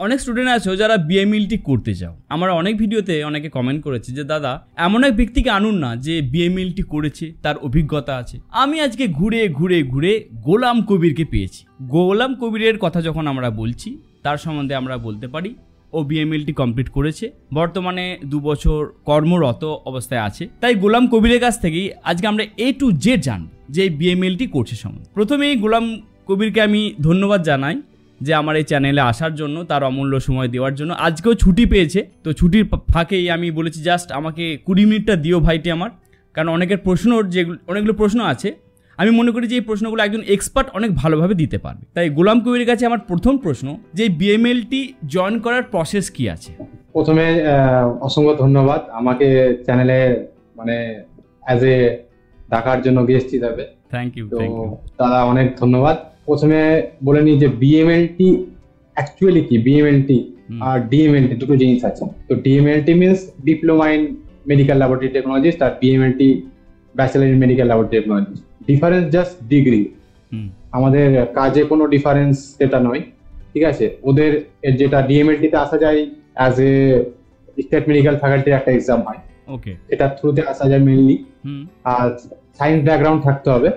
অনেক স্টুডেন্ট আছো যারা বিএমএলটি করতে চাও। আমার অনেক ভিডিওতে অনেকে কমেন্ট করেছে যে দাদা এমন এক ব্যক্তিকে আনুন না যে বিএমএলটি করেছে, তার অভিজ্ঞতা আছে। আমি আজকে ঘুরে ঘুরে ঘুরে গোলাম কবিরকে পেয়েছি। গোলাম কবিরের কথা যখন আমরা বলছি তার সম্বন্ধে আমরা বলতে পারি ও বিএমএলটি কমপ্লিট করেছে, বর্তমানে 2 বছর কর্মরত অবস্থায় আছে। তাই গোলাম কবিরের কাছ থেকেই আজকে আমরা A to Z জানব যে বিএমএলটি করছে সম্বন্ধে। প্রথমেই গোলাম কবিরকে আমি ধন্যবাদ জানাই যে আমার এই চ্যানেলে আসার জন্য, তার অমূল্য সময় দেওয়ার জন্য। আজকেও ছুটি পেয়েছে, তো ছুটির ফাঁকেই আমি বলেছি জাস্ট আমাকে 20 মিনিটটা দিও ভাইটি আমার, কারণ অনেকের প্রশ্ন অনেকগুলো প্রশ্ন আছে। আমি মনে করি যে এই প্রশ্নগুলো একজন এক্সপার্ট অনেক ভালোভাবে দিতে পারবে। তাই গোলাম কবিরের কাছে আমার প্রথম প্রশ্ন যে বিএমএলটি জয়েন করার প্রসেস কি আছে। প্রথমে অসংখ্য ধন্যবাদ আমাকে চ্যানেলে মানে অ্যাজ এ ডাকার জন্য গেস্ট হিসাবে। Thank you. দাদা অনেক ধন্যবাদ। প্রথমে বলে নিই যে বিএমএলটি অ্যাকচুয়ালি কি। বিএমএলটি আর ডিএমএলটি দুটো জিনিস আছে। তো DMLT means diploma in medical laboratory technologist, আর BMLT bachelor in medical laboratory technologist. Difference just degree, আমাদের কাজে কোনো ডিফারেন্স সেটা নয়, ঠিক আছে। ওদের যেটা ডিএমএলটিতে আসা যায় অ্যাজ এ স্টেট মেডিকেল ফ্যাকাল্টির একটা এক্সাম হয়, ওকে, এটা থ্রুতে আসা যায় মেইনলি। আর সায়েন্স ব্যাকগ্রাউন্ড থাকতে হবে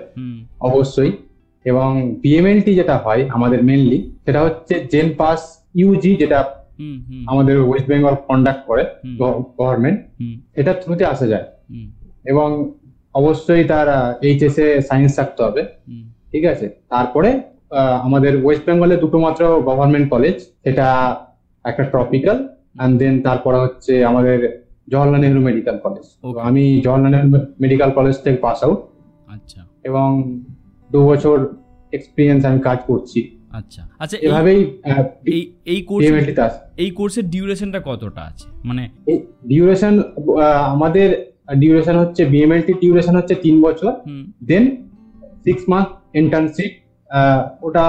অবশ্যই। এবং বিএমএলটি যেটা হয় আমাদের মেইনলি সেটা হচ্ছে জেন পাস ইউজি, যেটা আমাদের ওয়েস্ট বেঙ্গল কন্ডাক্ট করে গভর্নমেন্ট, এটা থ্রুতে আসা যায়। এবং অবশ্যই তার এইচএস এ সায়েন্স থাকতে হবে, ঠিক আছে। তারপরে আমাদের ওয়েস্ট বেঙ্গলে দুটো মাত্র গভর্নমেন্ট কলেজ, সেটা একটা ট্রপিক্যাল এন্ড দেন তারপরে হচ্ছে আমাদের জওহরলাল নেহরু মেডিকেল কলেজ। আমি জওহরলাল নেহরু মেডিকেল কলেজ থেকে পাস আউট। আচ্ছা। এবং 2 বছর এক্সপিরিয়েন্স আমি কাজ করছি। আচ্ছা আচ্ছা। এভাবেই এই কোর্সের ডিউরেশনটা কতটা আছে? মানে ডিউরেশন আমাদের ডিউরেশন হচ্ছে বিএমএলটি ডিউরেশন হচ্ছে 3 বছর, দেন 6 মান্থ ইন্টার্নশিপ। ওটা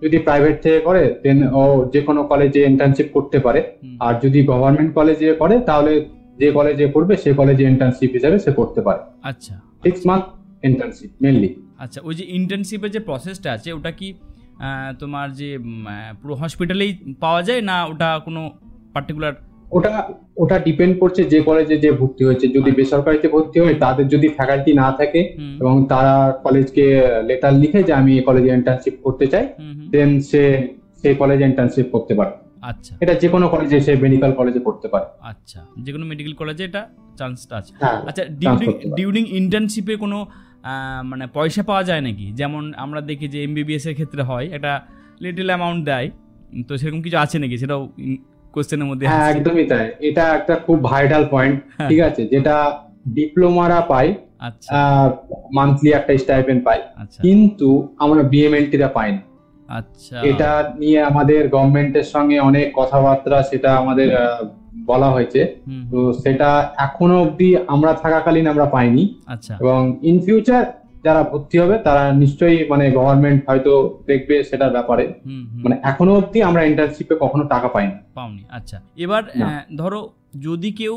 যদি প্রাইভেট থেকে করে দেন ও যে কোনো কলেজে ইন্টার্নশিপ করতে পারে। আর যদি গভর্নমেন্ট কলেজে করে তাহলে যে কলেজে করবে সেই কলেজে ইন্টার্নশিপ হিসেবে সে করতে পারে। আচ্ছা, 6 মান্থ ইন্টার্নশিপ মেইনলি। আচ্ছা, ওই যে ইন্টার্নশিপের যে প্রসেসটা আছে ওটা কি তোমার যে পুরো হসপিটালেই পাওয়া যায় না ওটা কোনো পার্টিকুলার? ওটা ডিপেন্ড করছে যে কলেজে যে ভর্তি হয়েছে। যদি বেসরকারিতে ভর্তি হয় তাদের যদি ফ্যাকাল্টি না থাকে এবং তারা কলেজকে লেটার লিখে যে আমি এই কলেজে ইন্টার্নশিপ করতে চাই, দেন সেই কলেজে ইন্টার্নশিপ করতে পারে। আচ্ছা, এটা যে কোনো কলেজে, সে মেডিকেল কলেজে করতে পারে। আচ্ছা, যে কোনো মেডিকেল কলেজে এটা চান্সটা আছে। আচ্ছা, ডিউরিং ইন্টার্নশিপে কোনো মানে পয়সা পাওয়া যায় নাকি? যেমন আমরা দেখি যে এমবিবিএস এর ক্ষেত্রে হয় একটা লিটল অ্যামাউন্ট দেয়, তো সেরকম কিছু আছে নাকি? সেটাও কোশ্চেনের মধ্যে। হ্যাঁ, একদমই তাই। এটা একটা খুব ভাইটাল পয়েন্ট, ঠিক আছে, যেটা ডিপ্লোমারা পায়। আচ্ছা, মান্থলি একটা স্টাইপেন্ড পায়, কিন্তু আমরা বিএমএলটিরা পাই না। আচ্ছা, এটা নিয়ে আমাদের গভর্নমেন্টের সঙ্গে অনেক কথাবার্তা, সেটা আমাদের বলা হয়েছে। তো সেটা এখনো অবধি আমরা থাকাকালীন আমরা পাইনি। আচ্ছা, এবং ইন ফিউচার যারা ভর্তি হবে তারা নিশ্চয়ই মানে গভর্নমেন্ট হয়তো দেখবে সেটার ব্যাপারে। মানে এখনো অবধি আমরা ইন্টার্নশিপে কখনো টাকা পাইনি। আচ্ছা, এবার ধরো যদি কেউ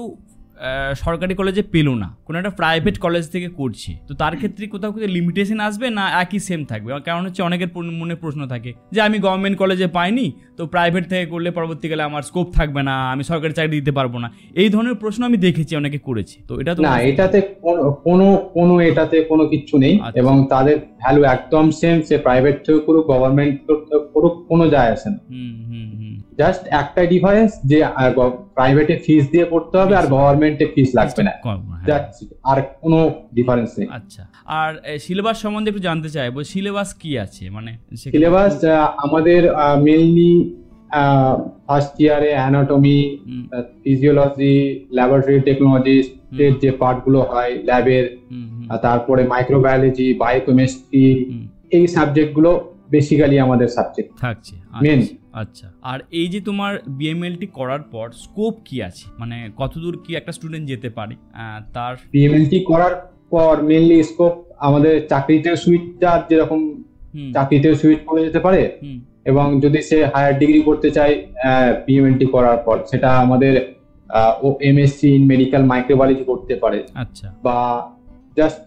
সরকারি কলেজে পেলো না, কোনো একটা প্রাইভেট কলেজ থেকে করছে, তো তার ক্ষেত্রে কোথাও কোথাও লিমিটেশন আসবে না একই সেম থাকবে? কারণ হচ্ছে অনেকের মনে প্রশ্ন থাকে যে আমি গভর্নমেন্ট কলেজে পাইনি, তো প্রাইভেট থেকে করলে পরবর্তীকালে আমার স্কোপ থাকবে না, আমি সরকারি চাকরি দিতে পারবো না। এই ধরনের প্রশ্ন আমি দেখেছি অনেকে করেছে। তো এটা তো না, এটাতে এটাতে কোনো কিছু নেই। এবং তাদের ভ্যালু একদম সেম, সে প্রাইভেট থেকে করুক গভর্নমেন্ট করুক, কোনো যায় আসে না। জাস্ট একটাই ডিফারেন্স যে প্রাইভেটে ফিস দিয়ে পড়তে হবে আর গভর্নমেন্টে ফিস লাগবে না, আর কোনো ডিফারেন্স নেই। আচ্ছা, আর সিলেবাস সম্বন্ধে একটু জানতে চাইবো, সিলেবাস কি আছে? মানে সিলেবাস আমাদের মেইনলি ফার্স্ট ইয়ারে অ্যানাটমি, ফিজিওলজি, ল্যাবরেটরি টেকনোলজিস্ট এর যে পার্ট গুলো হয় ল্যাবের, তারপরে মাইক্রোবায়োলজি, বায়োকেমিস্ট্রি, এই সাবজেক্ট গুলো বেসিক্যালি আমাদের সাবজেক্ট থাকছে মেইন। আচ্ছা, আর এই যে তোমার বিএমএলটি করার পর স্কোপ কি আছে, মানে কতদূর কি একটা স্টুডেন্ট যেতে পারে? তার বিএমএলটি করার পর মেইনলি স্কোপ আমাদের চাকরিতেও সুইচ, যার যেরকম চাকরিতেও সুইচ করে যেতে পারে। এবং যদি সে হায়ার ডিগ্রি করতে চায় বিএমএলটি করার পর, সেটা আমাদের এমএসসি ইন মেডিকেল মাইক্রোবায়োলজি করতে পারে। আচ্ছা, বা জাস্ট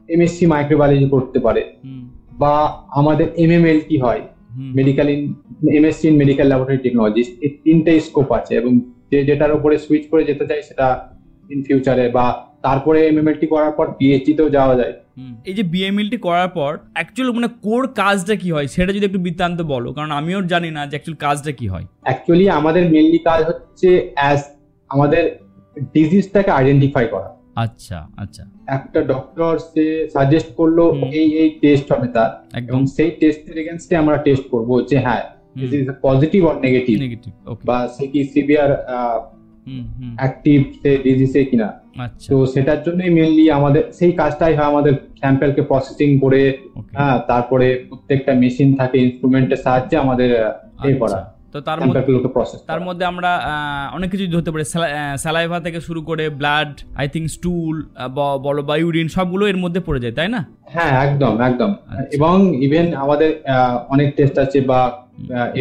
এমএসসি মাইক্রোবায়োলজি করতে পারে, বা আমাদের এমএমএলটি হয়, medical MSc in medical laboratory technologies, এই 3টে স্কোপ আছে এবং যেটার উপরে সুইচ করে যেতে চাই সেটা ইন ফিউচারে বা তারপরে এমএমএলটি করার পর পিএইচডি তেও যাওয়া যায়। এই যে বিএমএলটি করার পর অ্যাকচুয়ালি মানে কোর কাজটা কি হয় সেটা যদি একটু বৃত্তান্ত বলো, কারণ আমিও জানি না যে অ্যাকচুয়াল কাজটা কি হয়। অ্যাকচুয়ালি আমাদের মেইনলি কাজ হচ্ছে আমাদের ডিজিজটাকে আইডেন্টিফাই করা। আচ্ছা আচ্ছা, একটা ডক্টর সে সাজেস্ট করলো এই টেস্ট হবে তার, এবং সেই টেস্টের এগেইনস্টে আমরা টেস্ট করব যে হ্যাঁ this is positive or negative, বা সে কি সিভিয়ার অ্যাক্টিভ সে ডিজিজে কিনা। তো সেটার জন্যই মেইনলি আমাদের সেই কাজটাই হয়, আমাদের স্যাম্পলকে প্রসেসিং করে তারপরে প্রত্যেকটা মেশিন থাকে ইনস্ট্রুমেন্টের সাহায্যে আমাদের করা। তো তার মধ্যে আমরা অনেক কিছু ধরতে পারি, স্যালাইভা থেকে শুরু করে ব্লাড, আই থিঙ্ক স্টুল বলো বা ইউরিন, সবগুলো এর মধ্যে পড়ে যায়, তাই না? হ্যাঁ একদম একদম। এবং ইভেন আমাদের অনেক টেস্ট আছে, বা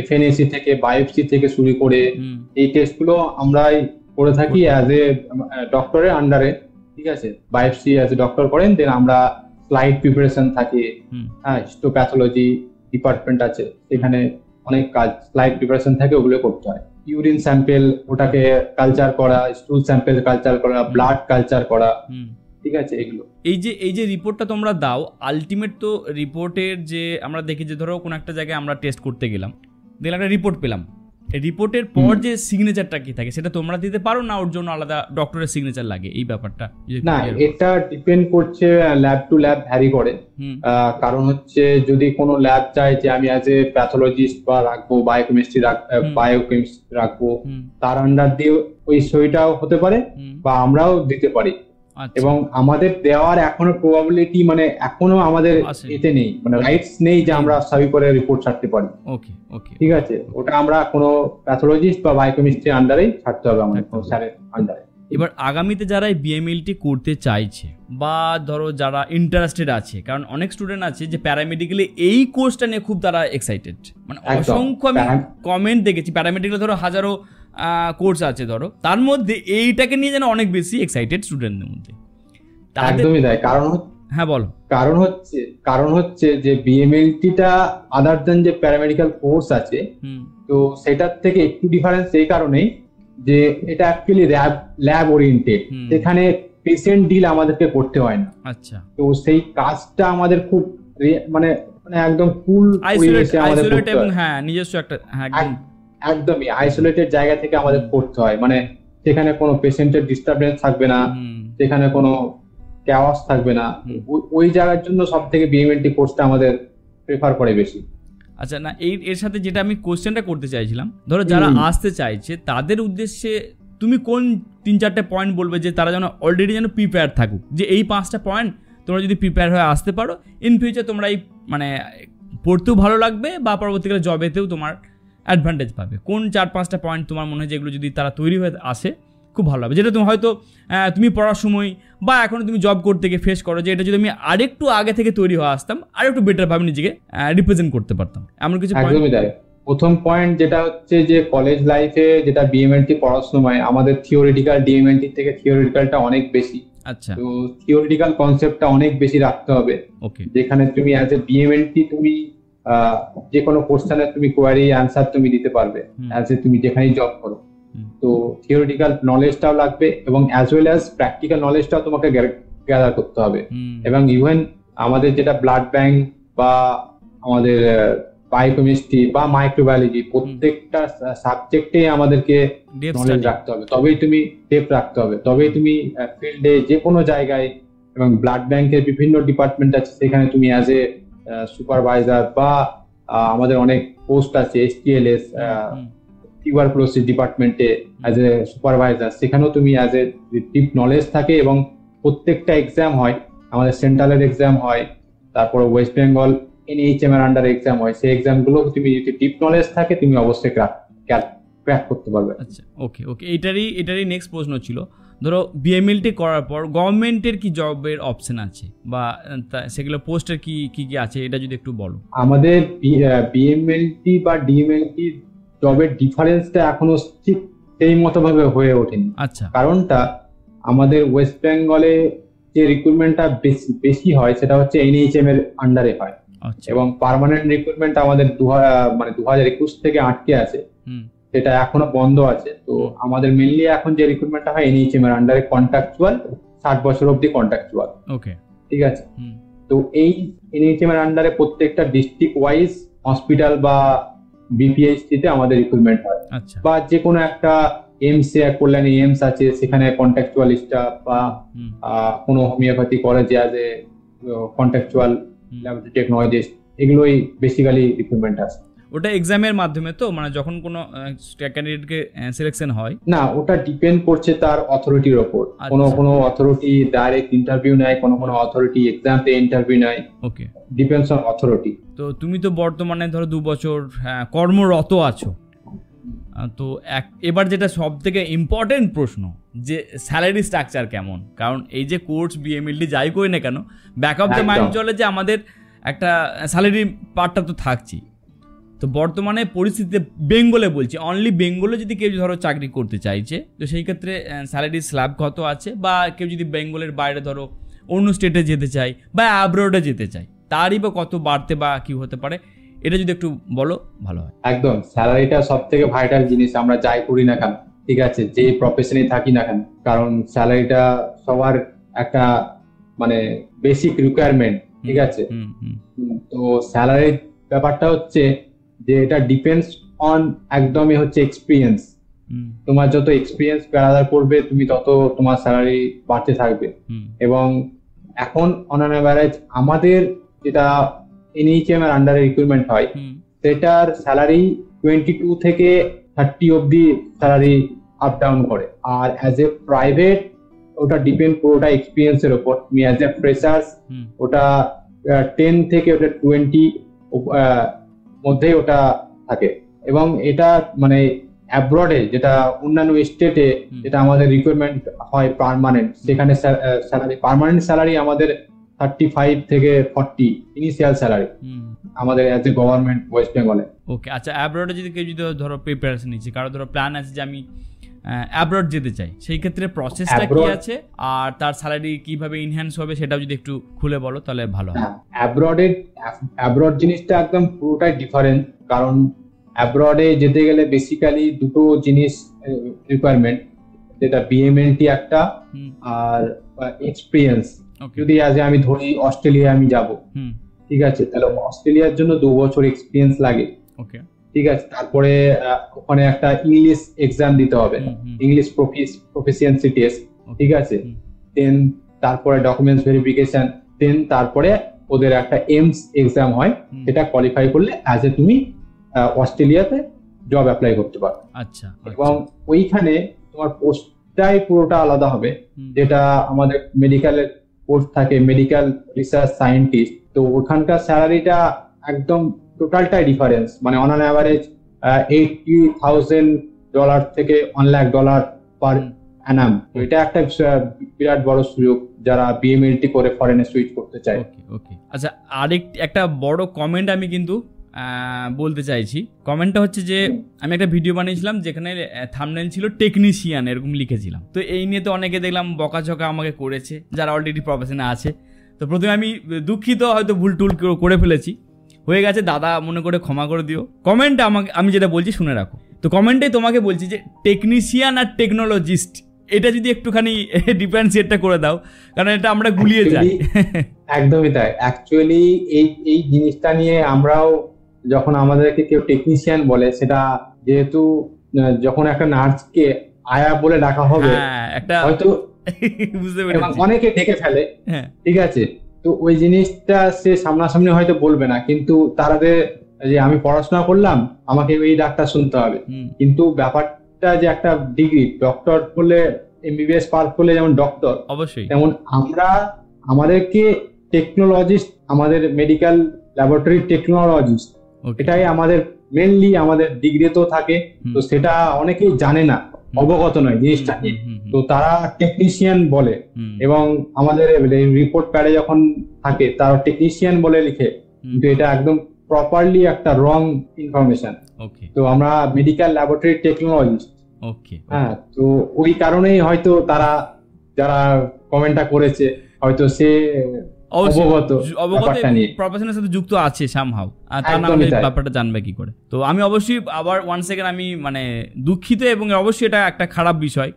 এফএনএসি থেকে বায়োপসি থেকে শুরু করে এই টেস্টগুলো আমরাই করে থাকি অ্যাজ এ ডক্টরের আন্ডারে। ঠিক আছে, বায়োপসি অ্যাজ এ ডক্টর করেন, দেন আমরা স্লাইড প্রিপারেশন থাকে, হ্যাঁ হিস্টোপ্যাথোলজি ডিপার্টমেন্ট আছে, সেখানে অনেক কাজ স্লাইড প্রিপারেশন থাকে, ওগুলো করতে হয়। ইউরিন স্যাম্পেল ওটাকে কালচার করা, স্টুল স্যাম্পেল কালচার করা, ব্লাড কালচার করা, ঠিক আছে এগুলো। এই যে রিপোর্টটা তোমরা দাও, আলটিমেট তো রিপোর্টের যে আমরা দেখি যে ধরো কোনো একটা জায়গায় আমরা টেস্ট করতে গেলাম, দেখলাম একটা রিপোর্ট পেলাম, রিপোর্টের পর যে সিগনেচারটা কি থাকে সেটা তোমরা দিতে পারো না, ওর জন্য আলাদা ডক্টরের সিগনেচার লাগে? এই ব্যাপারটা না, এটা ডিপেন্ড করছে, ল্যাব টু ল্যাব ভ্যারি করে। কারণ হচ্ছে যদি কোনো ল্যাব চায় যে আমি অ্যাজ এ প্যাথোলজিস্ট বা রাখবো, বায়োকেমিস্ট্রি রাখবো, তার আন্ডার দিয়ে ওই সইটাও হতে পারে বা আমরাও দিতে পারি। এবং আমাদের দেওয়ার এখনো প্রবাবিলিটি মানে এখনো আমাদের এতে নেই, মানে রাইটস নেই যে আমরা সই করে রিপোর্ট ছাড়তে পারি। ওকে ওকে, ঠিক আছে, ওটা আমরা কোনো প্যাথোলজিস্ট বা বায়োকেমিস্ট্রির আন্ডারেই ছাড়তে হবে আমাদের, কোনো স্যারের আন্ডারে। এবার আগামীতে যারা বিএমএলটি করতে চাইছে বা ধরো যারা ইন্টারেস্টেড আছে, কারণ অনেক স্টুডেন্ট আছে যে প্যারামেডিক্যালি এই কোর্সটা নিয়ে খুব তারা এক্সাইটেড, মানে অসংখ্য আমি কমেন্ট দেখেছি, প্যারামেডিক্যাল ধরো হাজারো কোর্স আছে, ধরো তার মধ্যে এইটাকে নিয়ে যেন অনেক বেশি এক্সাইটেড স্টুডেন্টদের মধ্যে। একদমই তাই। হ্যাঁ বলো। কারণ হচ্ছে যে বিএমএলটিটা আদার দেন যে প্যারামেডিক্যাল কোর্স আছে, তো সেটার থেকে একটু ডিফারেন্স এই কারণেই যে এটা অ্যাকচুয়ালি ল্যাব ওরিয়েন্টেড, সেখানে পেশেন্ট ডিল আমাদেরকে করতে হয় না। আচ্ছা, তো সেই কাজটা আমাদের খুব মানে একদম ফুল আইসোলেট এবং হ্যাঁ নিজস্ব একটা একদমই আইসোলেটেড জায়গা থেকে আমাদের করতে হয়, মানে সেখানে কোনো পেশেন্টের ডিস্টারবেন্স থাকবে না, সেখানে কোনো ক্যাওয়াস থাকবে না, ওই জায়গার জন্য সব থেকে বিএমএলটি কোর্সটা আমাদের প্রেফার করে বেশি। আচ্ছা, না এর সাথে যেটা আমি কোশ্চেনটা করতে চাইছিলাম, ধরো যারা আসতে চাইছে তাদের উদ্দেশ্যে তুমি কোন 3-4টে পয়েন্ট বলবে যে তারা যেন অলরেডি যেন প্রিপেয়ার থাকুক, যে এই 5টা পয়েন্ট তোমরা যদি প্রিপেয়ার হয়ে আসতে পারো, ইন ফিউচার তোমরা এই মানে পড়তেও ভালো লাগবে বা পরবর্তীকালে জবেতেও তোমার অ্যাডভান্টেজ পাবে। কোন 4-5টা পয়েন্ট তোমার মনে হয় যেগুলো যদি তারা তৈরি হয়ে আসে খুব ভালো হবে, যেটা তুমি হয়তো তুমি পড়ার সময় বা এখন তুমি জব করতে গিয়ে ফেস করো, যে এটা যদি আমি আরেকটু আগে থেকে তৈরি হয়ে আসতাম আর একটু বেটার ভাবে নিজেকে রিপ্রেজেন্ট করতে পারতাম, এমন কিছু পয়েন্ট? প্রথম পয়েন্ট যেটা হচ্ছে যে কলেজ লাইফে যেটা বিএমএলটি পড়ার সময় আমাদের থিওরিটিক্যাল ডিএমএলটি থেকে থিওরিটিক্যালটা অনেক বেশি। আচ্ছা, তো থিওরিটিক্যাল কনসেপ্টটা অনেক বেশি রাখতে হবে। ওকে, যেখানে তুমি অ্যাজ এ বিএমএলটি তুমি যে কোনো কোশ্চেনের তুমি কোয়ারি অ্যান্সার তুমি দিতে পারবে অ্যাজ এ তুমি যেখানেই জব করো। তো থিওরিটিক্যাল নলেজটাও লাগবে এবং অ্যাজ ওয়েল অ্যাজ প্র্যাকটিক্যাল নলেজটাও তোমাকে গ্যাদার করতে হবে। এবং ইভেন আমাদের যেটা ব্লাড ব্যাংক বা আমাদের বায়োকেমিস্ট্রি বা মাইক্রোবায়োলজি, প্রত্যেকটা সাবজেক্টে আমাদেরকে নলেজ রাখতে হবে, তবেই তুমি ডেপথ রাখতে হবে, তবেই তুমি ফিল্ডে যে কোনো জায়গায়, এবং ব্লাড ব্যাংকের বিভিন্ন ডিপার্টমেন্ট আছে সেখানে তুমি অ্যাজ এ সুপারভাইজার বা আমাদের অনেক পোস্ট আছে এসটিএলএস টিউবারকুলোসিস ডিপার্টমেন্টে অ্যাজ এ সুপারভাইজার, সেখানেও তুমি অ্যাজ এ ডিপ নলেজ থাকে। এবং প্রত্যেকটা এক্সাম হয়, আমাদের সেন্ট্রালের এক্সাম হয়, তারপর ওয়েস্ট বেঙ্গল এনএইচএম এর আন্ডারে এক্সাম হয়, সেই এক্সামগুলো তুমি যদি ডিপ নলেজ থাকে তুমি অবশ্যই ক্র্যাক করতে পারবে। আচ্ছা, ওকে ওকে, এটারই নেক্সট প্রশ্ন ছিল, ধরো বিএমএলটি করার পর গভর্নমেন্টের কি জবের অপশন আছে বা সেগুলো পোস্টের কি কি আছে, এটা যদি একটু বলো। আমাদের বিএমএলটি বা ডিএমএলটি জবের ডিফারেন্সটা এখনো ঠিক সেই মতো ভাবে হয়ে ওঠেনি। আচ্ছা, কারণটা আমাদের ওয়েস্ট বেঙ্গলে যে রিক্রুটমেন্টটা বেশি হয় সেটা হচ্ছে এনএইচএম এর আন্ডারে হয়। আচ্ছা। এবং পার্মানেন্ট রিক্রুটমেন্ট আমাদের 2021 থেকে আটকে আছে, সেটা এখনো বন্ধ আছে। তো আমাদের মেনলি এখন যে রিক্রুটমেন্টটা হয় এনএইচএম এর আন্ডারে কন্ট্রাকচুয়াল, 60 বছর অবধি কন্ট্রাকচুয়াল। ওকে, ঠিক আছে। তো এই এনএইচএম এর আন্ডারে প্রত্যেকটা ডিস্ট্রিক্ট ওয়াইজ হসপিটাল বা বিপিএইচসি তে আমাদের রিক্রুটমেন্ট হয়। আচ্ছা। বা যে কোনো একটা এমস এ, কল্যাণী এমস আছে, সেখানে কন্ট্রাকচুয়াল স্টাফ বা কোনো হোমিওপ্যাথি কলেজে আজ এ কন্ট্রাকচুয়াল ল্যাবরেটরি টেকনোলজিস্ট, এগুলোই বেসিক্যালি রিক্রুটমেন্ট আছে। ওটা এক্সামের মাধ্যমে তো, মানে যখন কোনো ক্যান্ডিডেটকে সিলেকশন হয়? না, ওটা ডিপেন্ড করছে তার অথরিটির উপর। কোনো অথরিটি ডাইরেক্ট ইন্টারভিউ নেয়, কোনো অথরিটি এক্সাম দিয়ে ইন্টারভিউ নেয়। ওকে, ডিপেন্ডস অন অথরিটি। তো তুমি তো বর্তমানে ধরো 2 বছর কর্মরত আছো, তো এবার যেটা সব থেকে ইম্পর্টেন্ট প্রশ্ন, যে স্যালারি স্ট্রাকচার কেমন? কারণ এই যে কোর্স বিএমএলটি যাই করি না কেন, ব্যাক অফ দ্য মাইন্ড চলে যে আমাদের একটা স্যালারি পার্টটা তো থাকছেই। তো বর্তমানে পরিস্থিতিতে বেঙ্গলে বলছি, অনলি বেঙ্গলে যদি কেউ ধরো চাকরি করতে চাইছে, তো সেই ক্ষেত্রে স্যালারি স্ল্যাব কত আছে? বা কেউ যদি বেঙ্গলের বাইরে ধরো অন্য স্টেটে যেতে চায় বা অ্যাব্রোডে যেতে চায়, তারই বা কত বাড়তে বা কি হতে পারে, এটা যদি একটু বলো ভালো হয়। একদম, স্যালারিটা সব থেকে ভাইটাল জিনিস, আমরা যাই করি না কেন, ঠিক আছে, যে প্রফেশনে থাকি না কেন, কারণ স্যালারিটা সবার একটা মানে বেসিক রিকোয়ারমেন্ট। ঠিক আছে। তো স্যালারির ব্যাপারটা হচ্ছে যে এটা ডিপেন্ডস অন একদমই হচ্ছে এক্সপিরিয়েন্স। তোমার যত এক্সপিরিয়েন্স গ্যাদার করবে তুমি তত তোমার স্যালারি বাড়তে থাকবে। এবং এখন অন অ্যান অ্যাভারেজ আমাদের যেটা এনএইচএম এর আন্ডারে রিক্রুটমেন্ট হয়, সেটার স্যালারি 22 থেকে 30 অবধি স্যালারি আপ ডাউন করে। আর অ্যাজ এ প্রাইভেট ওটা ডিপেন্ড পুরোটা এক্সপিরিয়েন্সের উপর। তুমি অ্যাজ এ ফ্রেশার্স ওটা 10 থেকে ওটা 20 মধ্যেই ওটা থাকে। এবং এটা মানে অ্যাব্রডে, যেটা অন্যান্য স্টেটে যেটা আমাদের রিক্রুটমেন্ট হয় পার্মানেন্ট, সেখানে স্যালারি পার্মানেন্ট স্যালারি আমাদের 35 থেকে 40 ইনিশিয়াল স্যালারি আমাদের অ্যাজ এ গভর্নমেন্ট ওয়েস্ট বেঙ্গলে। ওকে, আচ্ছা। অ্যাব্রডে যদি কেউ যদি ধরো প্রিপারেশন নিচ্ছে, কারো ধরো প্ল্যান আছে যে আমি অ্যাব্রড যেতে চাই, সেই ক্ষেত্রে প্রসেসটা কি আছে আর তার স্যালারি কিভাবে এনহ্যান্স হবে সেটাও যদি একটু খুলে বলো তাহলে ভালো হয়। অ্যাব্রড জিনিসটা একদম পুরোটাই ডিফারেন্ট। কারণ অ্যাব্রডে যেতে গেলে বেসিক্যালি দুটো জিনিস রিকোয়ারমেন্ট, যেটা বিএমএলটি একটা আর এক্সপিরিয়েন্স। যদি আজ আমি ধরি অস্ট্রেলিয়া আমি যাব, ঠিক আছে, তাহলে অস্ট্রেলিয়ার জন্য 2 বছর এক্সপিরিয়েন্স লাগে। ওকে, ঠিক আছে। তারপরে ওখানে একটা ইংলিশ এক্সাম দিতে হবে, ইংলিশ প্রফিসিয়েন্সি টেস্ট। ঠিক আছে। দেন তারপরে ডকুমেন্টস ভেরিফিকেশন, দেন তারপরে ওদের একটা এমস এক্সাম হয়, সেটা কোয়ালিফাই করলে অ্যাজ এ তুমি অস্ট্রেলিয়াতে জব অ্যাপ্লাই করতে পারো। আচ্ছা। এবং ওইখানে তোমার পোস্টটাই পুরোটা আলাদা হবে। যেটা আমাদের মেডিকেলের পোস্ট থাকে, মেডিকেল রিসার্চ সায়েন্টিস্ট, তো ওখানকার স্যালারিটা একদম টোটালটাই ডিফারেন্স। মানে অন অ্যান অ্যাভারেজ $80,000 থেকে $1,00,000 পার অ্যানাম। এটা একটা বিরাট বড় সুযোগ যারা বিএমএলটি করে ফরেনে সুইচ করতে চায়। ওকে, আচ্ছা। একটা বড় কমেন্ট আমি কিন্তু বলতে চাইছি। কমেন্টটা হচ্ছে যে আমি একটা ভিডিও বানিয়েছিলাম যেখানে থাম্বনেল ছিল টেকনিশিয়ান, এরকম লিখেছিলাম। তো এই নিয়ে তো অনেকে দেখলাম বকাঝকা আমাকে করেছে যারা অলরেডি প্রফেশনে আছে। তো প্রথমে আমি দুঃখিত, হয়তো ভুল টুল করে ফেলেছি, হয়ে গেছে, দাদা মনে করে ক্ষমা করে দিও। কমেন্টটা আমি যেটা বলছি শুনে রাখো। তো কমেন্টে তোমাকে বলছি যে টেকনিশিয়ান আর টেকনোলজিস্ট, এটা যদি একটুখানি ডিফারেন্সিয়েটটা করে দাও, কারণ এটা আমরা গুলিয়ে যাই। একদমই তাই। অ্যাকচুয়ালি এই জিনিসটা নিয়ে আমরাও, যখন আমাদেরকে কেউ টেকনিশিয়ান বলে, সেটা যেহেতু যখন একটা নার্সকে আয়া বলে ডাকা হবে, একটা হয়তো বুঝতে পেরেছি, অনেকে ডেকে ফেলে। ঠিক আছে। তো ওই জিনিসটা সে সামনাসামনি হয়তো বলবে না, কিন্তু তাদের যে আমি পড়াশোনা করলাম, আমাকে এই ডাক্তার শুনতে হবে। কিন্তু ব্যাপারটা যে একটা ডিগ্রি, ডক্টর করলে, এমবিবিএস পাস করলে যেমন ডক্টর, অবশ্যই তেমন আমাদেরকে টেকনোলজিস্ট, আমাদের মেডিকেল ল্যাবরেটরি টেকনোলজিস্ট, এটাই আমাদের মেনলি আমাদের ডিগ্রিতেও থাকে। তো সেটা অনেকেই জানে না, অবগত নয় জিনিসটা নিয়ে, তো তারা টেকনিশিয়ান বলে। এবং আমাদের রিপোর্ট প্যাডে যখন থাকে তারা টেকনিশিয়ান বলে লিখে, কিন্তু এটা একদম প্রপারলি একটা রং ইনফরমেশন। তো আমরা মেডিকেল ল্যাবরেটরি টেকনোলজিস্ট। হ্যাঁ, তো ওই কারণেই হয়তো তারা যারা কমেন্টটা করেছে, হয়তো সে ব্যাপারটা নিয়ে প্রফেশনের সাথে যুক্ত আছে সামহাউ, আর তা না একদমই হলে তাই। ব্যাপারটা জানবে কি করে। তো আমি অবশ্যই আবার ওয়ান সেকেন্ড আমি মানে দুঃখিত, এবং অবশ্যই এটা একটা খারাপ বিষয়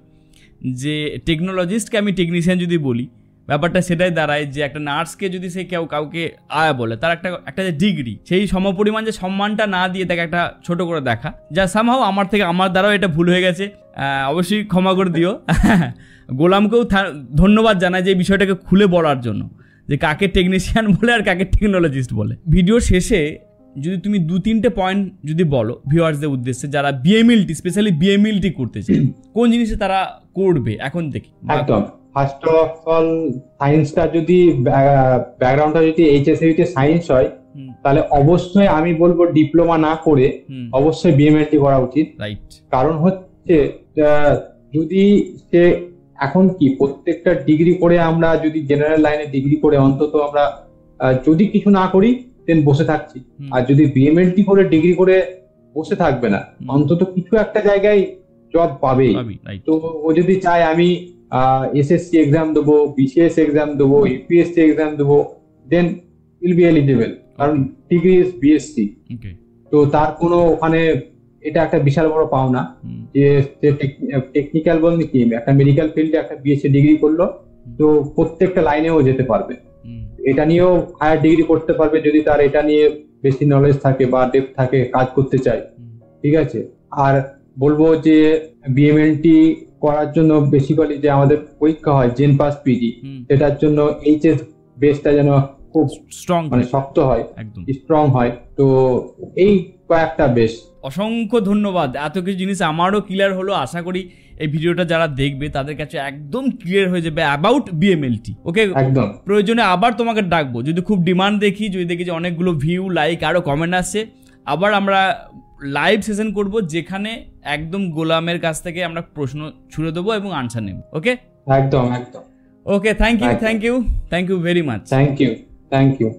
যে টেকনোলজিস্টকে আমি টেকনিশিয়ান যদি বলি, ব্যাপারটা সেটাই দাঁড়ায় যে একটা নার্সকে যদি সে কাউকে আয়া বলে, তার একটা যে ডিগ্রি, সেই সমপরিমাণ যে সম্মানটা না দিয়ে তাকে একটা ছোট করে দেখা, যা সামহাউ আমার দ্বারাও এটা ভুল হয়ে গেছে, অবশ্যই ক্ষমা করে দিও। গোলামকেও ধন্যবাদ জানাই যে এই বিষয়টাকে খুলে বলার জন্য, যে কাকে টেকনিশিয়ান বলে আর কাকে টেকনোলজিস্ট বলে। ভিডিওর শেষে যদি তুমি 2-3টে পয়েন্ট যদি বলো ভিউয়ার্সদের উদ্দেশ্যে, যারা বিএমএলটি স্পেশালি বিএমএলটি করতে চায়, কোন জিনিসে তারা করবে এখন থেকে? একদম, ফার্স্ট অফ অল সায়েন্সটা যদি ব্যাকগ্রাউন্ডটা যদি এইচএসসি সায়েন্স হয়, তাহলে অবশ্যই আমি বলবো ডিপ্লোমা না করে অবশ্যই বিএমএলটি করা উচিত। রাইট। কারণ হচ্ছে যদি সে এখন কি প্রত্যেকটা ডিগ্রি করে আমরা যদি জেনারেল লাইনে ডিগ্রি করে অন্তত আমরা যদি কিছু না করি দেন বসে থাকছি, আর যদি বিএমএলটি করে ডিগ্রি করে বসে থাকবে না, অন্তত কিছু একটা জায়গায় জব পাবেই। তো ও যদি চায় আমি এসএসসি এক্সাম দেবো, বিসিএস এক্সাম দেবো, ইউপিএসসি এক্সাম দেবো, দেন উইল বি এলিজিবল, কারণ ডিগ্রি ইজ বিএসসি। তো তার কোনো ওখানে এটা একটা বিশাল বড় পাওনা যে টেকনিক্যাল বলতে কি একটা মেডিকেল ফিল্ডে একটা বিএসসি ডিগ্রি করলো, তো প্রত্যেকটা লাইনেও যেতে পারবে, এটা নিয়েও হায়ার ডিগ্রি করতে পারবে যদি তার এটা নিয়ে বেশি নলেজ থাকে বা ডেপথ থাকে, কাজ করতে চায়। ঠিক আছে। আর বলবো যে বিএমএলটি করার জন্য বেসিক্যালি যে আমাদের পরীক্ষা হয় জেন পাস পিজি, সেটার জন্য এইচএস বেসটা যেন খুব স্ট্রং, মানে শক্ত হয়, একদম স্ট্রং হয়। তো এই কয়েকটা বেস। অসংখ্য ধন্যবাদ। এত কিছু জিনিস আমারও ক্লিয়ার হলো। আশা করি এই ভিডিওটা যারা দেখবে তাদের কাছে একদম ক্লিয়ার হয়ে যাবে অ্যাবাউট বিএমএলটি। ওকে, একদম। প্রয়োজনে আবার তোমাকে ডাকবো, যদি খুব ডিমান্ড দেখি, যদি দেখি যে অনেকগুলো ভিউ, লাইক, আরও কমেন্ট আসছে, আবার আমরা লাইভ সেশন করব, যেখানে একদম গোলামের কাছ থেকে আমরা প্রশ্ন ছুড়ে দেবো এবং আনসার নেব। ওকে, একদম একদম। Okay, thank you very much. Thank you.